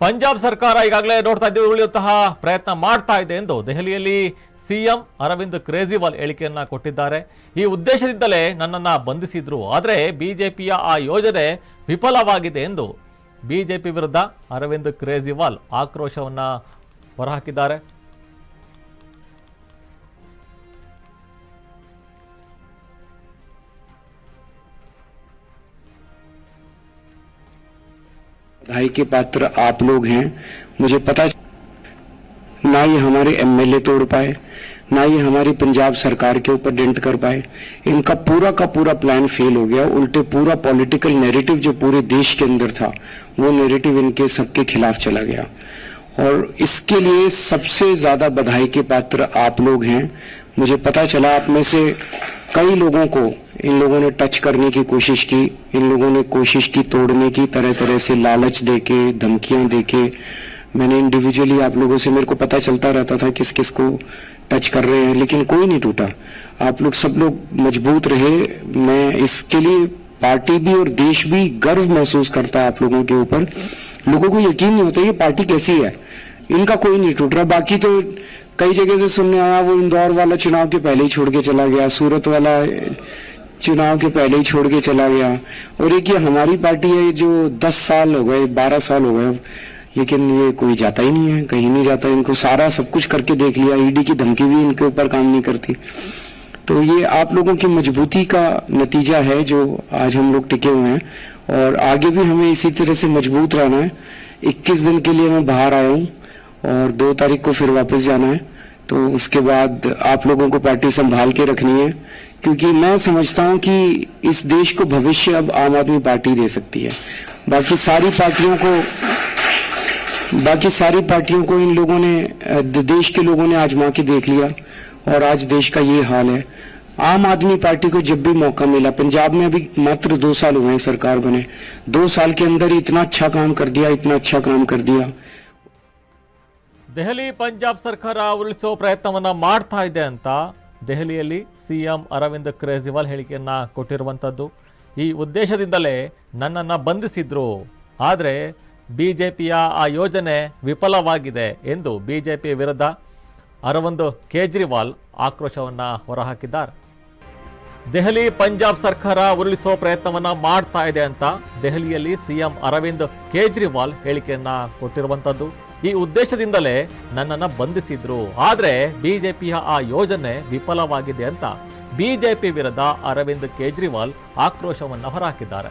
ಪಂಜಾಬ್ ಸರ್ಕಾರ ಈಗಾಗಲೇ ನೋಡ್ತಾ ಇದ್ದೀವಿ ಉಳಿಯುವಂತಹ ಪ್ರಯತ್ನ ಮಾಡ್ತಾ ಇದೆ ಎಂದು ದೆಹಲಿಯಲ್ಲಿ ಸಿಎಂ ಅರವಿಂದ್ ಕೇಜ್ರಿವಾಲ್ ಹೇಳಿಕೆಯನ್ನ ಕೊಟ್ಟಿದ್ದಾರೆ. ಈ ಉದ್ದೇಶದಿಂದಲೇ ನನ್ನನ್ನು ಬಂಧಿಸಿದ್ರು, ಆದರೆ ಬಿಜೆಪಿಯ ಆ ಯೋಜನೆ ವಿಫಲವಾಗಿದೆ ಎಂದು ಬಿಜೆಪಿ ವಿರುದ್ಧ ಅರವಿಂದ್ ಕೇಜ್ರಿವಾಲ್ ಆಕ್ರೋಶವನ್ನ ಹೊರಹಾಕಿದ್ದಾರೆ. बधाई के पात्र आप लोग हैं। मुझे पता ना ये हमारे एमएलए तोड़ पाए, ना ये हमारी पंजाब सरकार के ऊपर डेंट कर पाए। इनका पूरा का पूरा प्लान फेल हो गया। उल्टे पूरा पॉलिटिकल नैरेटिव जो पूरे देश के अंदर था, वो नैरेटिव इनके सबके खिलाफ चला गया और इसके लिए सबसे ज्यादा बधाई के पात्र आप लोग हैं। मुझे पता चला आप में से कई लोगों को इन लोगों ने टच करने की कोशिश की, इन लोगों ने कोशिश की तोड़ने की, तरह तरह से लालच देके, धमकियां देके। मैंने इंडिविजुअली आप लोगों से मेरे को पता चलता रहता था किस किस को टच कर रहे हैं, लेकिन कोई नहीं टूटा। आप लोग सब लोग मजबूत रहे। मैं इसके लिए पार्टी भी और देश भी गर्व महसूस करता है आप लोगों के ऊपर। लोगों को यकीन नहीं होता ये पार्टी कैसी है, इनका कोई नहीं टूट रहा। बाकी तो कई जगह से सुनने आया वो इंदौर वाला चुनाव के पहले ही छोड़ के चला गया, सूरत वाला चुनाव के पहले ही छोड़ के चला गया, और एक ये हमारी पार्टी है जो 10 साल हो गए, 12 साल हो गए, लेकिन ये कोई जाता ही नहीं है, कहीं नहीं जाता। इनको सारा सब कुछ करके देख लिया, ईडी की धमकी भी इनके ऊपर काम नहीं करती। तो ये आप लोगों की मजबूती का नतीजा है जो आज हम लोग टिके हुए हैं, और आगे भी हमें इसी तरह से मजबूत रहना है। 21 दिन के लिए मैं बाहर आया हूँ और 2 तारीख को फिर वापस जाना है। तो उसके बाद आप लोगों को पार्टी संभाल के रखनी है, क्योंकि मैं समझता हूं कि इस देश को भविष्य अब आम आदमी पार्टी दे सकती है। बाकी सारी पार्टियों को इन लोगों ने, देश के लोगों ने आजमा के देख लिया और आज देश का ये हाल है। आम आदमी पार्टी को जब भी मौका मिला, पंजाब में अभी मात्र 2 साल हुए हैं सरकार बने, 2 साल के अंदर इतना अच्छा काम कर दिया, इतना अच्छा काम कर दिया। ದೆಹಲಿ ಪಂಜಾಬ್ ಸರ್ಕಾರ ಉರುಳಿಸೋ ಪ್ರಯತ್ನವನ್ನ ಮಾಡ್ತಾ ಇದೆ ಅಂತ ದೆಹಲಿಯಲ್ಲಿ ಸಿಎಂ ಅರವಿಂದ್ ಕೇಜ್ರಿವಾಲ್ ಹೇಳಿಕೆಯನ್ನ ಕೊಟ್ಟಿರುವಂಥದ್ದು. ಈ ಉದ್ದೇಶದಿಂದಲೇ ನನ್ನನ್ನು ಬಂಧಿಸಿದ್ರು, ಆದರೆ ಬಿಜೆಪಿಯ ಆ ಯೋಜನೆ ವಿಫಲವಾಗಿದೆ ಎಂದು ಬಿಜೆಪಿ ವಿರುದ್ಧ ಅರವಿಂದ್ ಕೇಜ್ರಿವಾಲ್ ಆಕ್ರೋಶವನ್ನ ಹೊರಹಾಕಿದ್ದಾರೆ. ದೆಹಲಿ ಪಂಜಾಬ್ ಸರ್ಕಾರ ಉರುಳಿಸೋ ಪ್ರಯತ್ನವನ್ನ ಮಾಡ್ತಾ ಇದೆ ಅಂತ ದೆಹಲಿಯಲ್ಲಿ ಸಿಎಂ ಅರವಿಂದ್ ಕೇಜ್ರಿವಾಲ್ ಹೇಳಿಕೆಯನ್ನ ಕೊಟ್ಟಿರುವಂಥದ್ದು. ಈ ಉದ್ದೇಶದಿಂದಲೇ ನನ್ನನ್ನು ಬಂಧಿಸಿದ್ರು, ಆದರೆ ಬಿಜೆಪಿಯ ಆ ಯೋಜನೆ ವಿಫಲವಾಗಿದೆ ಅಂತ ಬಿಜೆಪಿ ವಿರುದ್ಧ ಅರವಿಂದ್ ಕೇಜ್ರಿವಾಲ್ ಆಕ್ರೋಶವನ್ನು ಹೊರಹಾಕಿದ್ದಾರೆ.